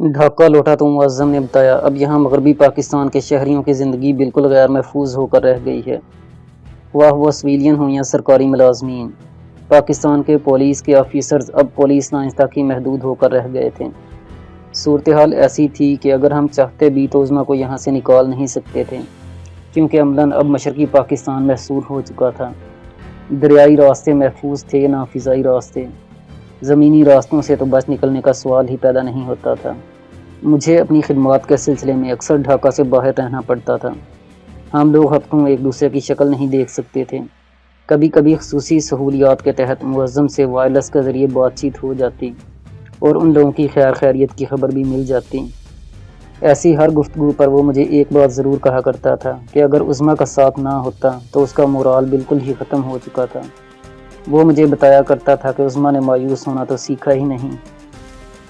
ڈھاکہ لوٹا تو معظم نے بتایا، اب یہاں مغربی پاکستان کے شہریوں کی زندگی بالکل غیر محفوظ ہو کر رہ گئی ہے، خواہ وہ سویلین ہوں یا سرکاری ملازمین۔ پاکستان کے پولیس کے آفیسرز اب پولیس لائنز تک ہی محدود ہو کر رہ گئے تھے۔ صورتحال ایسی تھی کہ اگر ہم چاہتے بھی تو عظمیٰ کو یہاں سے نکال نہیں سکتے تھے، کیونکہ عملاً اب مشرقی پاکستان محصور ہو چکا تھا۔ دریائی راستے محفوظ تھے، نہ فضائی راستے۔ زمینی راستوں سے تو بچ نکلنے کا سوال ہی پیدا نہیں ہوتا تھا۔ مجھے اپنی خدمات کے سلسلے میں اکثر ڈھاکہ سے باہر رہنا پڑتا تھا۔ ہم لوگ ہفتوں ایک دوسرے کی شکل نہیں دیکھ سکتے تھے۔ کبھی کبھی خصوصی سہولیات کے تحت معظم سے وائرلیس کے ذریعے بات چیت ہو جاتی اور ان لوگوں کی خیر خیریت کی خبر بھی مل جاتی۔ ایسی ہر گفتگو پر وہ مجھے ایک بات ضرور کہا کرتا تھا کہ اگر عظمیٰ کا ساتھ نہ ہوتا تو اس کا مورال بالکل ہی ختم ہو چکا تھا۔ وہ مجھے بتایا کرتا تھا کہ عظمیٰ نے مایوس ہونا تو سیکھا ہی نہیں۔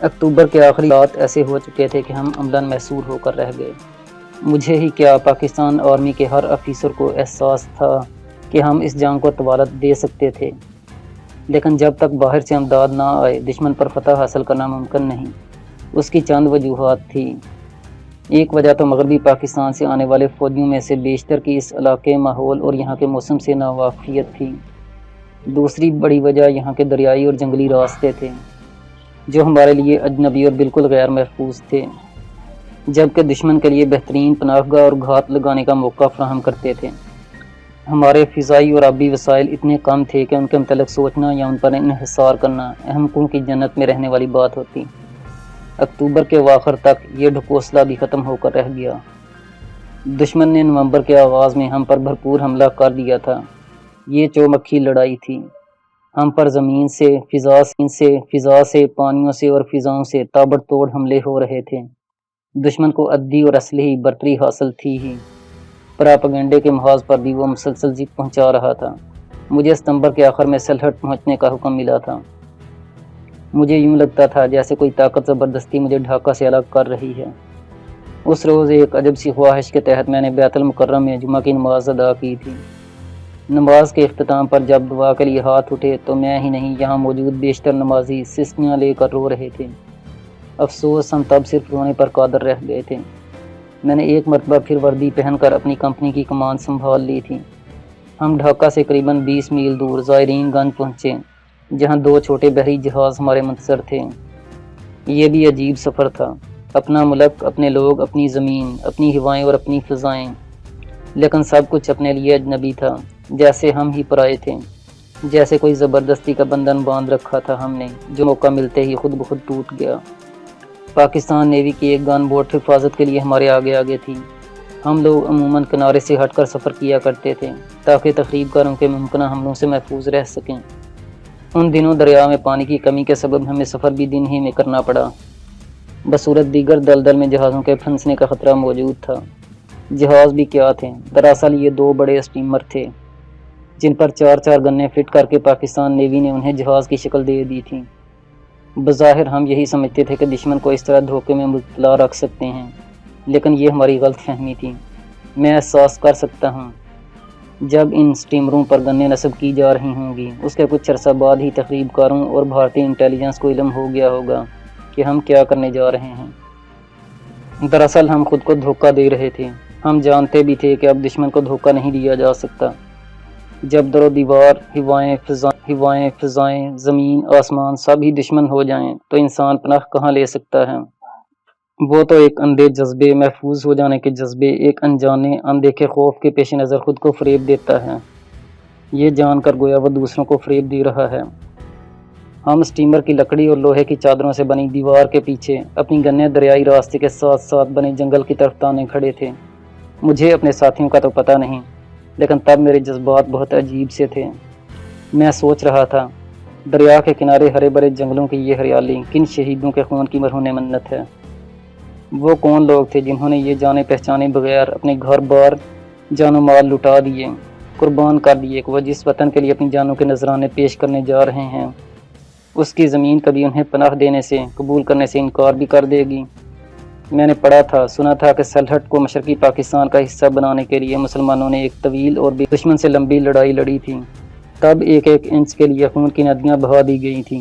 اکتوبر کے آخری رات ایسے ہو چکے تھے کہ ہم عملاً محصور ہو کر رہ گئے۔ مجھے ہی کیا، پاکستان آرمی کے ہر افیسر کو احساس تھا کہ ہم اس جنگ کو طوالت دے سکتے تھے، لیکن جب تک باہر سے امداد نہ آئے دشمن پر فتح حاصل کرنا ممکن نہیں۔ اس کی چند وجوہات تھیں۔ ایک وجہ تو مغربی پاکستان سے آنے والے فوجیوں میں سے بیشتر کی اس علاقے، ماحول اور یہاں کے موسم سے ناواقفیت تھی۔ دوسری بڑی وجہ یہاں کے دریائی اور جنگلی راستے تھے، جو ہمارے لیے اجنبی اور بالکل غیر محفوظ تھے، جبکہ دشمن کے لیے بہترین پناہ گاہ اور گھات لگانے کا موقع فراہم کرتے تھے۔ ہمارے فضائی اور آبی وسائل اتنے کم تھے کہ ان کے متعلق سوچنا یا ان پر انحصار کرنا احمقوں کی جنت میں رہنے والی بات ہوتی۔ اکتوبر کے اواخر تک یہ ڈھکوسلا بھی ختم ہو کر رہ گیا۔ دشمن نے نومبر کے آغاز میں ہم پر بھرپور حملہ کر دیا تھا۔ یہ چومکھی لڑائی تھی۔ ہم پر زمین سے، فضا سے، پانیوں سے اور فضاؤں سے تابڑ توڑ حملے ہو رہے تھے۔ دشمن کو عددی اور اسلحی برتری حاصل تھی ہی، پراپیگنڈے کے محاذ پر بھی وہ مسلسل جیت پہنچا رہا تھا۔ مجھے ستمبر کے آخر میں سلہٹ پہنچنے کا حکم ملا تھا۔ مجھے یوں لگتا تھا جیسے کوئی طاقت زبردستی مجھے ڈھاکہ سے الگ کر رہی ہے۔ اس روز ایک عجب سی خواہش کے تحت میں نے بیت المکرم میں جمعہ کی نماز ادا کی تھی۔ نماز کے اختتام پر جب دعا کے لیے ہاتھ اٹھے تو میں ہی نہیں، یہاں موجود بیشتر نمازی سسکیاں لے کر رو رہے تھے۔ افسوس، ہم تب صرف رونے پر قادر رہ گئے تھے۔ میں نے ایک مرتبہ پھر وردی پہن کر اپنی کمپنی کی کمان سنبھال لی تھی۔ ہم ڈھاکہ سے قریباً 20 میل دور زائرین گنج پہنچے، جہاں 2 چھوٹے بحری جہاز ہمارے منتظر تھے۔ یہ بھی عجیب سفر تھا، اپنا ملک، اپنے لوگ، اپنی زمین، اپنی ہوائیں اور اپنی فضائیں، لیکن سب کچھ اپنے لیے اجنبی تھا، جیسے ہم ہی پرائے تھے، جیسے کوئی زبردستی کا بندھن باندھ رکھا تھا ہم نے، جو موقع ملتے ہی خود بخود ٹوٹ گیا۔ پاکستان نیوی کی ایک گن بوٹ حفاظت کے لیے ہمارے آگے آگے تھی۔ ہم لوگ عموماً کنارے سے ہٹ کر سفر کیا کرتے تھے تاکہ تخریب کاروں کے ممکنہ حملوں سے محفوظ رہ سکیں۔ ان دنوں دریا میں پانی کی کمی کے سبب ہمیں سفر بھی دن ہی میں کرنا پڑا۔ بصورت دیگر دلدل میں جہازوں کے پھنسنے کا خطرہ موجود تھا۔ جہاز بھی کیا تھے، دراصل یہ 2 بڑے اسٹیمر تھے، جن پر 4 گنیں فٹ کر کے پاکستان نیوی نے انہیں جہاز کی شکل دے دی تھی۔ بظاہر ہم یہی سمجھتے تھے کہ دشمن کو اس طرح دھوکے میں مبتلا رکھ سکتے ہیں، لیکن یہ ہماری غلط فہمی تھی۔ میں احساس کر سکتا ہوں جب ان سٹیمروں پر گنیں نصب کی جا رہی ہوں گی، اس کے کچھ عرصہ بعد ہی تخریب کاروں اور بھارتی انٹیلیجنس کو علم ہو گیا ہوگا کہ ہم کیا کرنے جا رہے ہیں۔ دراصل ہم خود کو دھوکہ دے رہے تھے۔ ہم جانتے بھی تھے کہ اب دشمن کو دھوکہ نہیں دیا جا سکتا۔ جب در و دیوار، ہوائیں، فضائیں، زمین، آسمان سب ہی دشمن ہو جائیں تو انسان پناہ کہاں لے سکتا ہے؟ وہ تو ایک اندھے جذبے، محفوظ ہو جانے کے جذبے، ایک انجانے، اندیکھے خوف کے پیش نظر خود کو فریب دیتا ہے، یہ جان کر گویا وہ دوسروں کو فریب دے رہا ہے۔ ہم سٹیمر کی لکڑی اور لوہے کی چادروں سے بنی دیوار کے پیچھے اپنی گنیں دریائی راستے کے ساتھ ساتھ بنے جنگل کی طرف تانے کھڑے تھے۔ مجھے اپنے ساتھیوں کا تو پتہ نہیں، لیکن تب میرے جذبات بہت عجیب سے تھے۔ میں سوچ رہا تھا، دریا کے کنارے ہرے بھرے جنگلوں کی یہ ہریالی کن شہیدوں کے خون کی مرہون منت ہے؟ وہ کون لوگ تھے جنہوں نے یہ جانے پہچانے بغیر اپنے گھر بار، جان و مال لٹا دیے، قربان کر دیے کہ وہ جس وطن کے لیے اپنی جانوں کے نذرانے پیش کرنے جا رہے ہیں، اس کی زمین کبھی انہیں پناہ دینے سے، قبول کرنے سے انکار بھی کر دے گی۔ میں نے پڑھا تھا، سنا تھا کہ سلہٹ کو مشرقی پاکستان کا حصہ بنانے کے لیے مسلمانوں نے ایک طویل اور بھی دشمن سے لمبی لڑائی لڑی تھی۔ تب ایک ایک انچ کے لیے خون کی ندیاں بہا دی گئی تھیں۔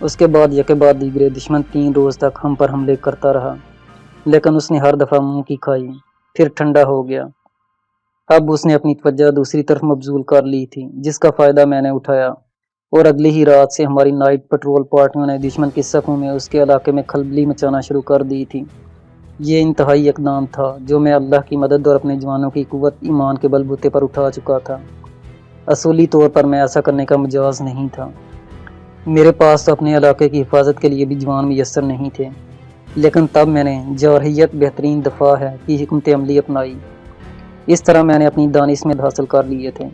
اس کے بعد یکے بعد دیگرے دشمن 3 روز تک ہم پر حملے کرتا رہا، لیکن اس نے ہر دفعہ منہ کی کھائی، پھر ٹھنڈا ہو گیا۔ اب اس نے اپنی توجہ دوسری طرف مبذول کر لی تھی، جس کا فائدہ میں نے اٹھایا، اور اگلی ہی رات سے ہماری نائٹ پٹرول پارٹیوں نے دشمن کی صفوں میں اس کے علاقے میں کھلبلی مچانا شروع کر دی تھی۔ یہ انتہائی اقدام تھا جو میں اللہ کی مدد اور اپنے جوانوں کی قوت ایمان کے بل بوتے پر اٹھا چکا تھا۔ اصولی طور پر میں ایسا کرنے کا مجاز نہیں تھا، میرے پاس تو اپنے علاقے کی حفاظت کے لیے بھی جوان میسر نہیں تھے، لیکن تب میں نے جارحیت بہترین دفاع ہے کی حکمت عملی اپنائی۔ اس طرح میں نے اپنی دانش میں حاصل کر لیے تھے۔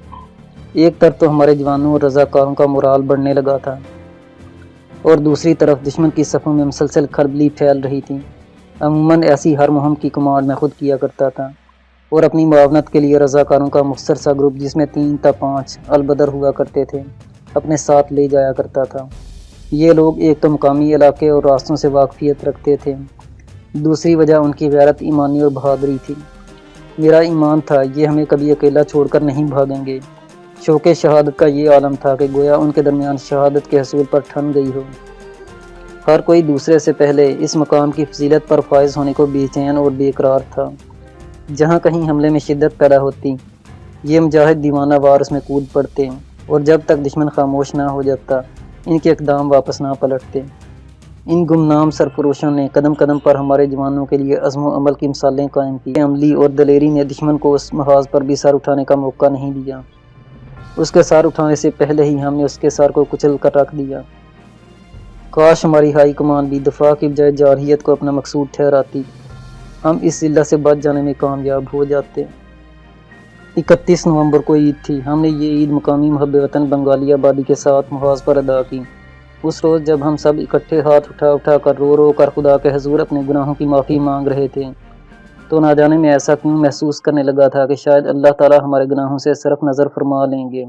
ایک طرف تو ہمارے جوانوں اور رضاکاروں کا مورال بڑھنے لگا تھا، اور دوسری طرف دشمن کی صفوں میں مسلسل کھلبلی پھیل رہی تھی۔ عموماً ایسی ہر مہم کی کمانڈ میں خود کیا کرتا تھا، اور اپنی معاونت کے لیے رضاکاروں کا مختصر سا گروپ جس میں 3 تا 5 البدر ہوا کرتے تھے اپنے ساتھ لے جایا کرتا تھا۔ یہ لوگ ایک تو مقامی علاقے اور راستوں سے واقفیت رکھتے تھے، دوسری وجہ ان کی غیرت ایمانی اور بہادری تھی۔ میرا ایمان تھا یہ ہمیں کبھی اکیلا چھوڑ کر نہیں بھاگیں گے۔ شوق شہادت کا یہ عالم تھا کہ گویا ان کے درمیان شہادت کے حصول پر ٹھن گئی ہو۔ ہر کوئی دوسرے سے پہلے اس مقام کی فضیلت پر فائز ہونے کو بے چین اور بے قرار تھا۔ جہاں کہیں حملے میں شدت پیدا ہوتی، یہ مجاہد دیوانہ وار اس میں کود پڑتے، اور جب تک دشمن خاموش نہ ہو جاتا ان کے اقدام واپس نہ پلٹتے۔ ان گمنام سرفروشوں نے قدم قدم پر ہمارے جوانوں کے لیے عزم و عمل کی مثالیں قائم کی۔ عملی اور دلیری نے دشمن کو اس محاذ پر بھی سر اٹھانے کا موقع نہیں دیا۔ اس کے سر اٹھانے سے پہلے ہی ہم نے اس کے سر کو کچل کر رکھ دیا۔ کاش ہماری ہائی کمان بھی دفاع کی بجائے جارحیت کو اپنا مقصود ٹھہراتی، ہم اس ذلت سے بچ جانے میں کامیاب ہو جاتے۔ 31 نومبر کو عید تھی۔ ہم نے یہ عید مقامی محب وطن بنگالی آبادی کے ساتھ محاذ پر ادا کی۔ اس روز جب ہم سب اکٹھے ہاتھ اٹھا کر رو کر خدا کے حضور اپنے گناہوں کی معافی مانگ رہے تھے، تو نہ جانے میں ایسا کیوں محسوس کرنے لگا تھا کہ شاید اللہ تعالی ہمارے گناہوں سے صرف نظر فرما لیں گے۔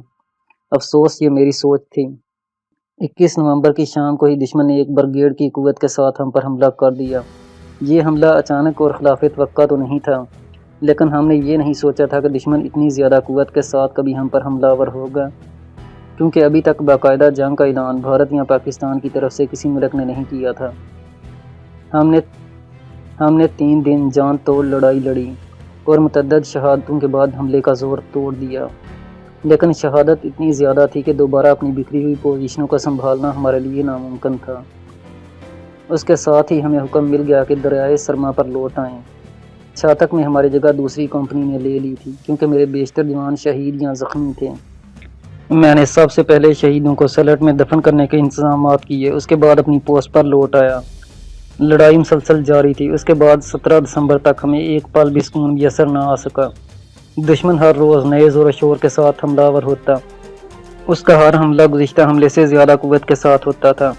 افسوس یہ میری سوچ تھی۔ 21 نومبر کی شام کو ہی دشمن نے ایک برگیڈ کی قوت کے ساتھ ہم پر حملہ کر دیا۔ یہ حملہ اچانک اور خلاف توقع تو نہیں تھا، لیکن ہم نے یہ نہیں سوچا تھا کہ دشمن اتنی زیادہ قوت کے ساتھ کبھی ہم پر حملہ آور ہوگا، کیونکہ ابھی تک باقاعدہ جنگ کا اعلان بھارت یا پاکستان کی طرف سے کسی ملک نے نہیں کیا تھا۔ ہم نے 3 دن جان توڑ لڑائی لڑی اور متعدد شہادتوں کے بعد حملے کا زور توڑ دیا، لیکن شہادت اتنی زیادہ تھی کہ دوبارہ اپنی بکھری ہوئی پوزیشنوں کا سنبھالنا ہمارے لیے ناممکن تھا۔ اس کے ساتھ ہی ہمیں حکم مل گیا کہ دریائے سرما پر لوٹ آئیں۔ چھاتک میں ہماری جگہ دوسری کمپنی نے لے لی تھی، کیونکہ میرے بیشتر جوان شہید یا زخمی تھے۔ میں نے سب سے پہلے شہیدوں کو سلٹ میں دفن کرنے کے انتظامات کیے، اس کے بعد اپنی پوسٹ پر لوٹ آیا۔ لڑائی مسلسل جاری تھی۔ اس کے بعد 17 دسمبر تک ہمیں ایک پل بھی سکون میسر نہ آ سکا۔ دشمن ہر روز نئے زور و شور کے ساتھ حملہ آور ہوتا۔ اس کا ہر حملہ گزشتہ حملے سے زیادہ قوت کے ساتھ ہوتا تھا۔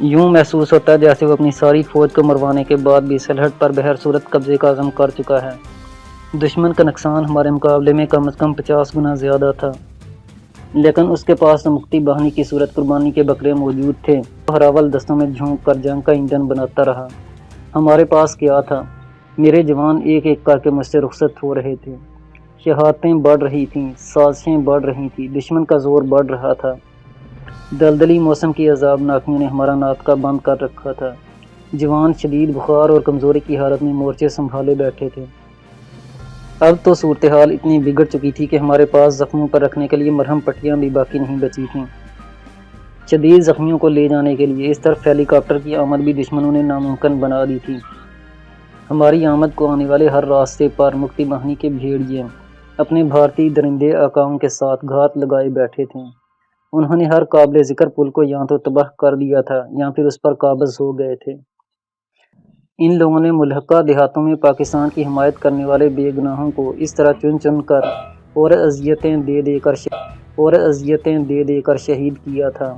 یوں محسوس ہوتا جیسے وہ اپنی ساری فوج کو مروانے کے بعد بھی سلہٹ پر بہر صورت قبضے کا عزم کر چکا ہے۔ دشمن کا نقصان ہمارے مقابلے میں کم از کم 50 گنا زیادہ تھا، لیکن اس کے پاس مکتی باہنی کی صورت قربانی کے بکرے موجود تھے۔ وہ ہراول دستوں میں جھونک کر جنگ کا ایندھن بناتا رہا۔ ہمارے پاس کیا تھا؟ میرے جوان ایک ایک کر کے مجھ سے رخصت ہو رہے تھے۔ شہادتیں بڑھ رہی تھیں، سازشیں بڑھ رہی تھیں، دشمن کا زور بڑھ رہا تھا۔ دلدلی موسم کی عذاب ناکیوں نے ہمارا ناطقہ بند کر رکھا تھا۔ جوان شدید بخار اور کمزوری کی حالت میں مورچے سنبھالے بیٹھے تھے۔ اب تو صورتحال اتنی بگڑ چکی تھی کہ ہمارے پاس زخموں پر رکھنے کے لیے مرہم پٹیاں بھی باقی نہیں بچی تھیں۔ شدید زخمیوں کو لے جانے کے لیے اس طرف ہیلی کاپٹر کی آمد بھی دشمنوں نے ناممکن بنا دی تھی۔ ہماری آمد کو آنے والے ہر راستے پر مکتی باہنی کے بھیڑیے اپنے بھارتی درندے آقاؤں کے ساتھ گھات لگائے بیٹھے تھے۔ انہوں نے ہر قابل ذکر پل کو یا تو تباہ کر دیا تھا یا پھر اس پر قابض ہو گئے تھے۔ ان لوگوں نے ملحقہ دیہاتوں میں پاکستان کی حمایت کرنے والے بے گناہوں کو اس طرح چن چن کر اور اذیتیں دے دے کر شہید کیا تھا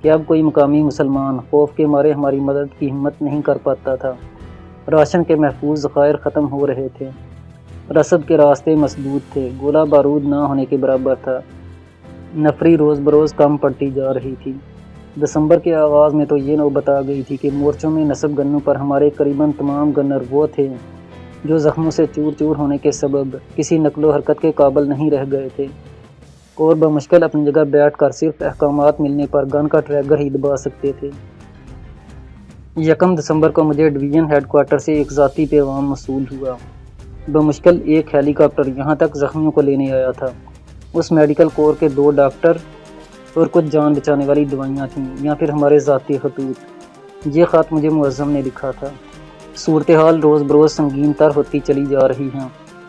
کہ اب کوئی مقامی مسلمان خوف کے مارے ہماری مدد کی ہمت نہیں کر پاتا تھا۔ راشن کے محفوظ ذخائر ختم ہو رہے تھے، رسد کے راستے مسدود تھے، گولہ بارود نہ ہونے کے برابر تھا، نفری روز بروز کم پڑتی جا رہی تھی۔ دسمبر کے آغاز میں تو یہ نوبت آ گئی تھی کہ مورچوں میں نصب گنوں پر ہمارے قریباً تمام گنر وہ تھے جو زخموں سے چور چور ہونے کے سبب کسی نقل و حرکت کے قابل نہیں رہ گئے تھے۔ اور بمشکل اپنی جگہ بیٹھ کر صرف احکامات ملنے پر گن کا ٹریگر ہی دبا سکتے تھے۔ 1 دسمبر کو مجھے ڈویژن ہیڈ کوارٹر سے ایک ذاتی پیغام موصول ہوا۔ بمشکل ایک ہیلی کاپٹر یہاں تک زخمیوں کو لینے آیا تھا۔ اس میڈیکل کور کے 2 ڈاکٹر اور کچھ جان بچانے والی دوائیاں تھیں، یا پھر ہمارے ذاتی خطوط۔ یہ خط مجھے معظم نے لکھا تھا: صورتحال روز بروز سنگین تر ہوتی چلی جا رہی ہے۔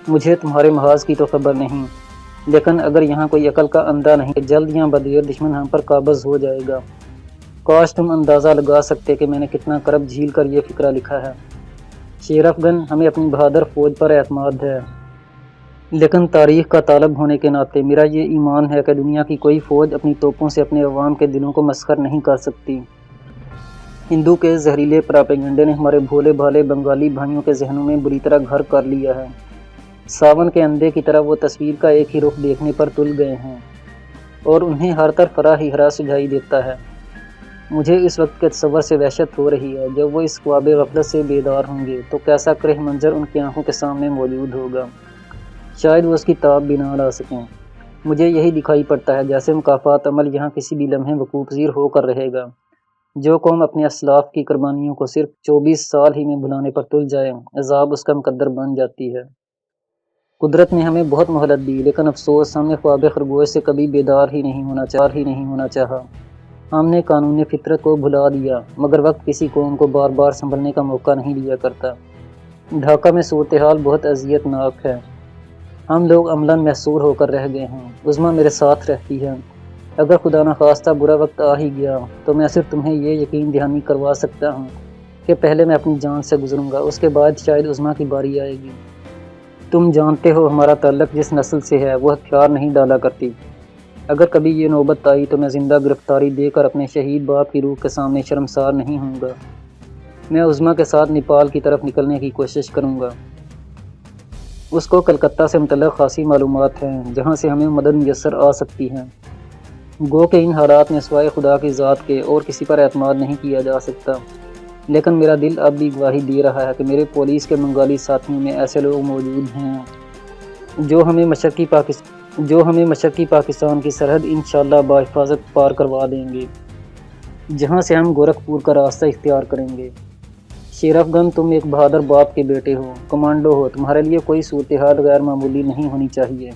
مجھے تمہارے محاذ کی تو خبر نہیں، لیکن اگر یہاں کوئی عقل کا اندھا نہیں کہ جلد یا بدیر دشمن ہم پر قابض ہو جائے گا۔ کاش تم اندازہ لگا سکتے کہ میں نے کتنا کرب جھیل کر یہ فقرہ لکھا ہے۔ شیر افغان، ہمیں اپنی بہادر فوج پر اعتماد ہے، لیکن تاریخ کا طالب ہونے کے ناطے میرا یہ ایمان ہے کہ دنیا کی کوئی فوج اپنی توپوں سے اپنے عوام کے دلوں کو مسخر نہیں کر سکتی۔ ہندو کے زہریلے پراپیگنڈے نے ہمارے بھولے بھالے بنگالی بھائیوں کے ذہنوں میں بری طرح گھر کر لیا ہے۔ ساون کے اندھے کی طرح وہ تصویر کا ایک ہی رخ دیکھنے پر تل گئے ہیں، اور انہیں ہر طرف ہرا ہی ہرا سجائی دیتا ہے۔ مجھے اس وقت کے تصور سے وحشت ہو رہی ہے۔ جب وہ اس خواب غفلت سے بیدار ہوں گے تو کیسا کرہ منظر ان کی آنکھوں کے سامنے موجود ہوگا۔ شاید وہ اس کی تاب بھی نہ لا سکیں۔ مجھے یہی دکھائی پڑتا ہے جیسے مکافات عمل یہاں کسی بھی لمحے وقوع پذیر ہو کر رہے گا۔ جو قوم اپنے اسلاف کی قربانیوں کو صرف 24 سال ہی میں بھلانے پر تل جائے، عذاب اس کا مقدر بن جاتی ہے۔ قدرت نے ہمیں بہت مہلت دی، لیکن افسوس ہم نے خواب خرگوش سے کبھی بیدار ہی نہیں ہونا چاہا۔ ہم نے قانون فطرت کو بھلا دیا، مگر وقت کسی قوم کو بار بار سنبھلنے کا موقع نہیں دیا کرتا۔ ڈھاکہ میں صورتحال بہت اذیت ناک ہے۔ ہم لوگ عملاً محصور ہو کر رہ گئے ہیں۔ عظمیٰ میرے ساتھ رہتی ہے۔ اگر خدا نخواستہ برا وقت آ ہی گیا تو میں صرف تمہیں یہ یقین دہانی کروا سکتا ہوں کہ پہلے میں اپنی جان سے گزروں گا، اس کے بعد شاید عظمیٰ کی باری آئے گی۔ تم جانتے ہو ہمارا تعلق جس نسل سے ہے وہ ہتھیار نہیں ڈالا کرتی۔ اگر کبھی یہ نوبت آئی تو میں زندہ گرفتاری دے کر اپنے شہید باپ کی روح کے سامنے شرمسار نہیں ہوں گا۔ میں عظمیٰ کے ساتھ نیپال کی طرف نکلنے کی کوشش کروں گا۔ اس کو کلکتہ سے متعلق خاصی معلومات ہیں جہاں سے ہمیں مدد میسر آ سکتی ہے۔ گو کہ ان حالات میں سوائے خدا کی ذات کے اور کسی پر اعتماد نہیں کیا جا سکتا، لیکن میرا دل اب بھی گواہی دے رہا ہے کہ میرے پولیس کے بنگالی ساتھیوں میں ایسے لوگ موجود ہیں جو ہمیں مشرقی پاکستان کی سرحد انشاءاللہ بحفاظت پار کروا دیں گے، جہاں سے ہم گورکھپور کا راستہ اختیار کریں گے۔ شیر افغان، تم ایک بہادر باپ کے بیٹے ہو، کمانڈو ہو، تمہارے لیے کوئی صورتحال غیر معمولی نہیں ہونی چاہیے۔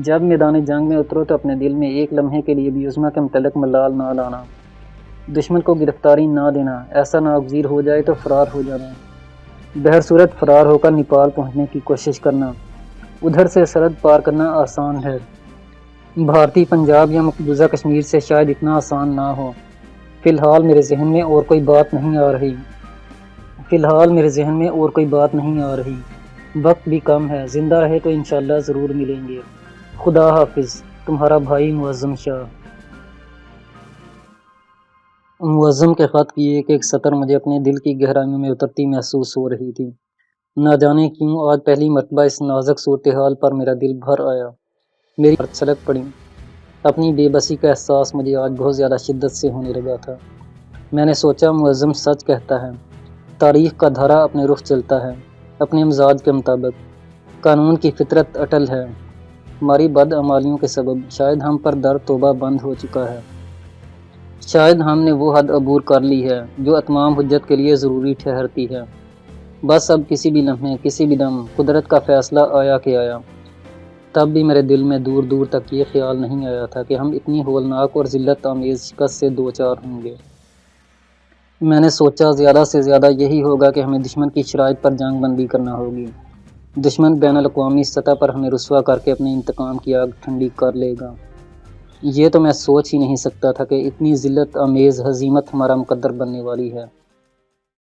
جب میدان جنگ میں اترو تو اپنے دل میں ایک لمحے کے لیے بھی عظمیٰ کے متعلق ملال نہ لانا، دشمن کو گرفتاری نہ دینا، ایسا ناگزیر ہو جائے تو فرار ہو جانا، بہرصورت فرار ہو کر نیپال پہنچنے کی کوشش کرنا۔ ادھر سے سرحد پار کرنا آسان ہے، بھارتی پنجاب یا مقبوضہ کشمیر سے شاید اتنا آسان نہ ہو۔ فی الحال میرے ذہن میں اور کوئی بات نہیں آ رہی۔ وقت بھی کم ہے، زندہ رہے تو انشاءاللہ ضرور ملیں گے۔ خدا حافظ، تمہارا بھائی معظم شاہ۔ معظم کے خط کی ایک ایک سطر مجھے اپنے دل کی گہرائیوں میں اترتی محسوس ہو رہی تھی۔ نہ جانے کیوں آج پہلی مرتبہ اس نازک صورتحال پر میرا دل بھر آیا، میری آنکھیں چھلک پڑیں۔ اپنی بے بسی کا احساس مجھے آج بہت زیادہ شدت سے ہونے لگا تھا۔ میں نے سوچا معظم سچ کہتا ہے، تاریخ کا دھارا اپنے رخ چلتا ہے، اپنے مزاج کے مطابق۔ قانون کی فطرت اٹل ہے۔ ہماری بدعمالیوں کے سبب شاید ہم پر در توبہ بند ہو چکا ہے۔ شاید ہم نے وہ حد عبور کر لی ہے جو اتمام حجت کے لیے ضروری ٹھہرتی ہے۔ بس اب کسی بھی لمحے، کسی بھی دم قدرت کا فیصلہ آیا کہ آیا۔ تب بھی میرے دل میں دور دور تک یہ خیال نہیں آیا تھا کہ ہم اتنی ہولناک اور ذلت آمیز شکست سے دوچار ہوں گے۔ میں نے سوچا زیادہ سے زیادہ یہی ہوگا کہ ہمیں دشمن کی شرائط پر جنگ بندی کرنا ہوگی۔ دشمن بین الاقوامی سطح پر ہمیں رسوا کر کے اپنے انتقام کی آگ ٹھنڈی کر لے گا۔ یہ تو میں سوچ ہی نہیں سکتا تھا کہ اتنی ذلت آمیز ہزیمت ہمارا مقدر بننے والی ہے۔